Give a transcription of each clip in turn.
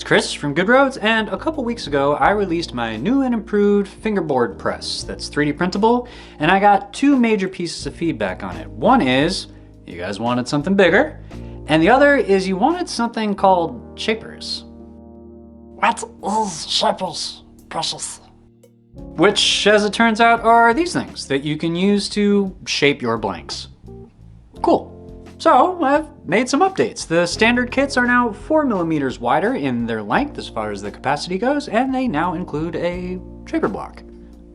Chris from Good Roads, and a couple weeks ago I released my new and improved Fingerboard press that's 3D printable, and I got two major pieces of feedback on it. One is, you guys wanted something bigger, and the other is you wanted something called shapers. What is shapers, precious? Which, as it turns out, are these things that you can use to shape your blanks. Cool. So I've made some updates. The standard kits are now 4mm wider in their length as far as the capacity goes, and they now include a shaper block.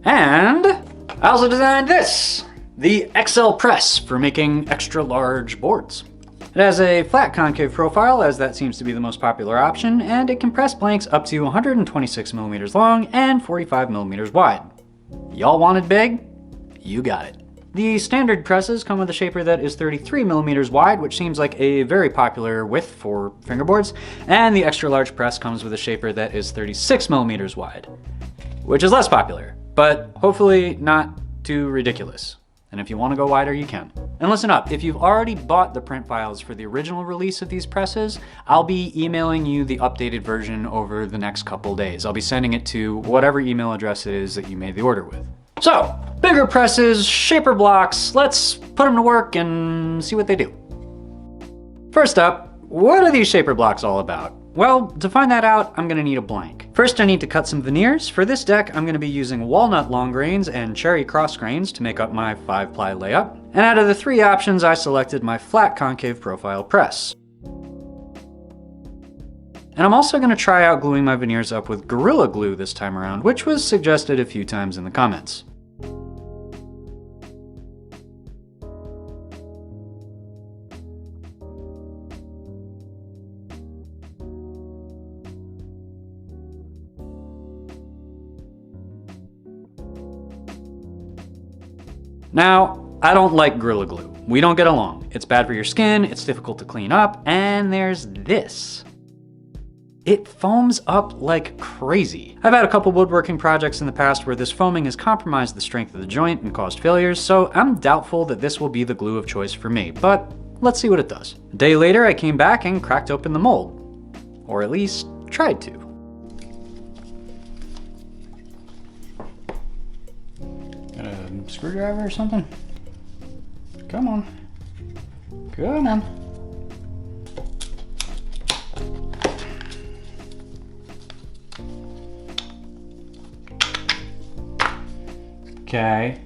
And I also designed this, the XL press for making extra large boards. It has a flat concave profile, as that seems to be the most popular option, and it can press blanks up to 126mm long and 45mm wide. Y'all wanted big? You got it. The standard presses come with a shaper that is 33mm wide, which seems like a very popular width for fingerboards, and the extra large press comes with a shaper that is 36mm wide, which is less popular, but hopefully not too ridiculous. And if you want to go wider, you can. And listen up, if you've already bought the print files for the original release of these presses, I'll be emailing you the updated version over the next couple days. I'll be sending it to whatever email address it is that you made the order with. So, bigger presses, shaper blocks, let's put them to work and see what they do. First up, what are these shaper blocks all about? Well, to find that out, I'm gonna need a blank. First, I need to cut some veneers. For this deck, I'm gonna be using walnut long grains and cherry cross grains to make up my 5-ply layup. And out of the three options, I selected my flat concave profile press. And I'm also gonna try out gluing my veneers up with Gorilla Glue this time around, which was suggested a few times in the comments. Now, I don't like Gorilla Glue. We don't get along. It's bad for your skin, it's difficult to clean up, and there's this. It foams up like crazy. I've had a couple woodworking projects in the past where this foaming has compromised the strength of the joint and caused failures, so I'm doubtful that this will be the glue of choice for me, but let's see what it does. A day later, I came back and cracked open the mold. Or at least, tried to. Got a screwdriver or something? Come on. Come on. Okay.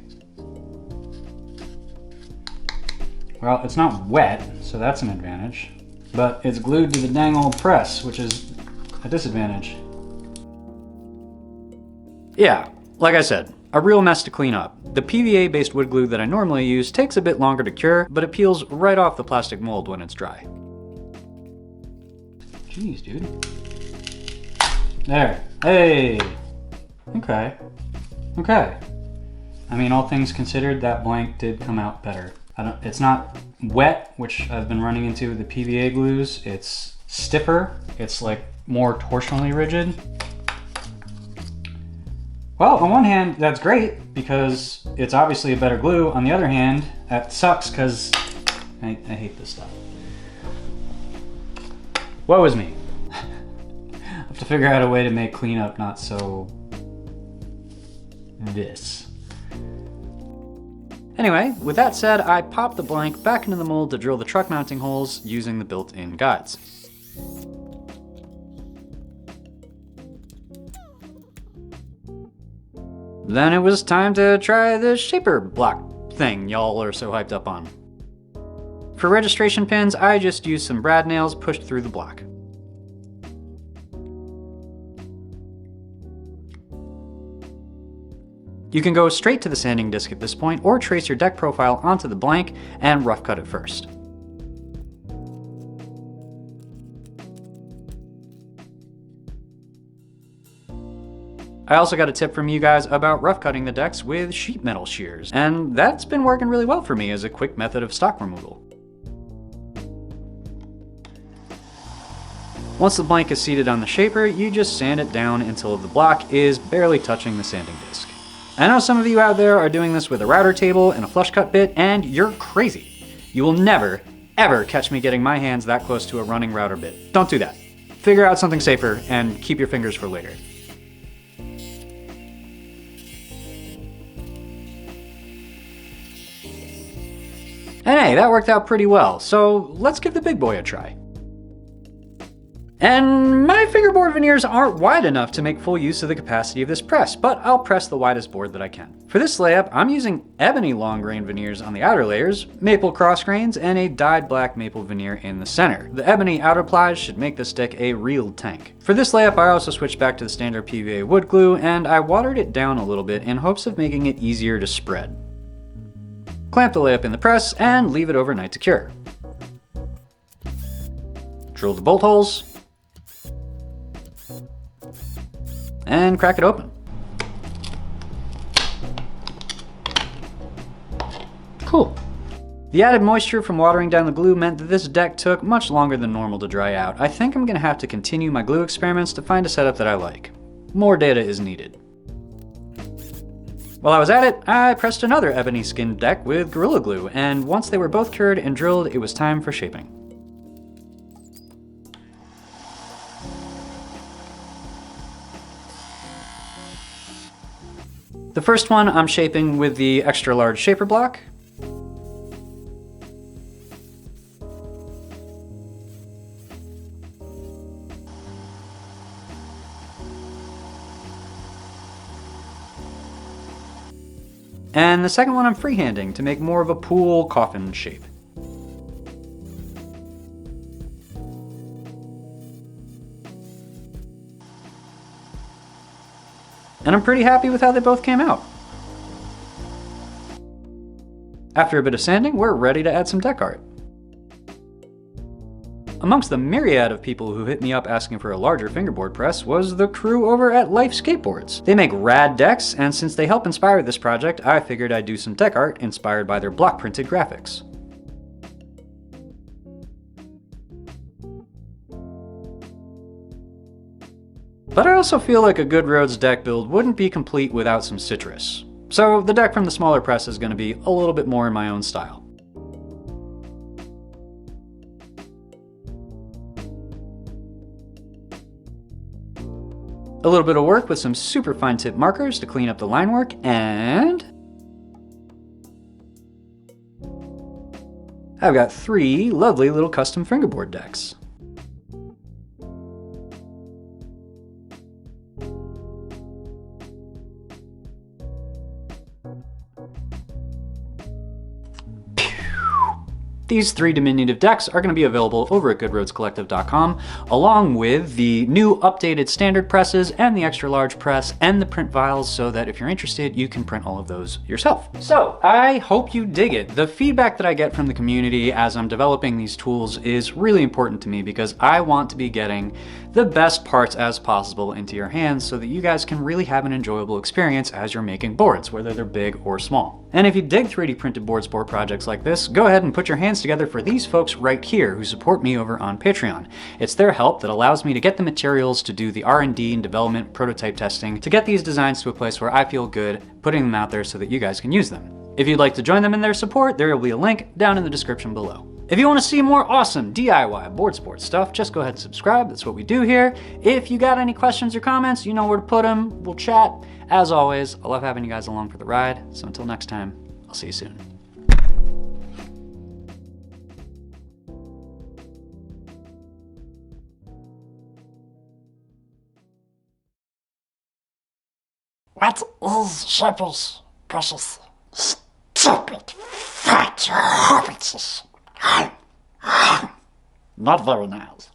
Well, it's not wet, so that's an advantage. But it's glued to the dang old press, which is a disadvantage. Yeah, like I said, a real mess to clean up. The PVA-based wood glue that I normally use takes a bit longer to cure, but it peels right off the plastic mold when it's dry. Jeez, dude. There. Hey! Okay. Okay. I mean, all things considered, that blank did come out better. It's not wet, which I've been running into with the PVA glues. It's stiffer. It's like more torsionally rigid. Well, on one hand, that's great because it's obviously a better glue. On the other hand, that sucks because I hate this stuff. Woe is me. I have to figure out a way to make cleanup not so this. Anyway, with that said, I popped the blank back into the mold to drill the truck mounting holes using the built-in guides. Then it was time to try the shaper block thing y'all are so hyped up on. For registration pins, I just used some brad nails pushed through the block. You can go straight to the sanding disc at this point, or trace your deck profile onto the blank and rough cut it first. I also got a tip from you guys about rough cutting the decks with sheet metal shears, and that's been working really well for me as a quick method of stock removal. Once the blank is seated on the shaper, you just sand it down until the block is barely touching the sanding disc. I know some of you out there are doing this with a router table and a flush cut bit, and you're crazy. You will never, ever catch me getting my hands that close to a running router bit. Don't do that. figure out something safer and keep your fingers for later. And hey, that worked out pretty well, so let's give the big boy a try. And my fingerboard veneers aren't wide enough to make full use of the capacity of this press, but I'll press the widest board that I can. For this layup, I'm using ebony long grain veneers on the outer layers, maple cross grains, and a dyed black maple veneer in the center. The ebony outer plies should make this stick a real tank. For this layup, I also switched back to the standard PVA wood glue, and I watered it down a little bit in hopes of making it easier to spread. Clamp the layup in the press and leave it overnight to cure. Drill the bolt holes, and crack it open. Cool. The added moisture from watering down the glue meant that this deck took much longer than normal to dry out. I think I'm gonna have to continue my glue experiments to find a setup that I like. More data is needed. While I was at it, I pressed another ebony skinned deck with Gorilla Glue, and once they were both cured and drilled, it was time for shaping. The first one I'm shaping with the extra large shaper block. And the second one I'm freehanding to make more of a pool coffin shape. And I'm pretty happy with how they both came out. After a bit of sanding, we're ready to add some deck art. Amongst the myriad of people who hit me up asking for a larger fingerboard press was the crew over at Life Skateboards. They make rad decks, and since they help inspire this project, I figured I'd do some deck art inspired by their block printed graphics. But I also feel like a good Rhodes deck build wouldn't be complete without some citrus. So the deck from the smaller press is going to be a little bit more in my own style. A little bit of work with some super fine tip markers to clean up the line work, and I've got 3 lovely little custom fingerboard decks. These 3 diminutive decks are going to be available over at goodroadscollective.com, along with the new updated standard presses and the extra large press and the print vials, so that if you're interested, you can print all of those yourself. So I hope you dig it. The feedback that I get from the community as I'm developing these tools is really important to me, because I want to be getting the best parts as possible into your hands so that you guys can really have an enjoyable experience as you're making boards, whether they're big or small. And if you dig 3D printed board sport projects like this, go ahead and put your hands together for these folks right here who support me over on Patreon. It's their help that allows me to get the materials to do the R&D and development prototype testing to get these designs to a place where I feel good putting them out there so that you guys can use them. If you'd like to join them in their support, there will be a link down in the description below. If you want to see more awesome DIY board sports stuff, just go ahead and subscribe. That's what we do here. If you got any questions or comments, you know where to put them. We'll chat. As always, I love having you guys along for the ride. So until next time, I'll see you soon. What is Shepherd's precious? Stupid fat hobbitses. Not very nice.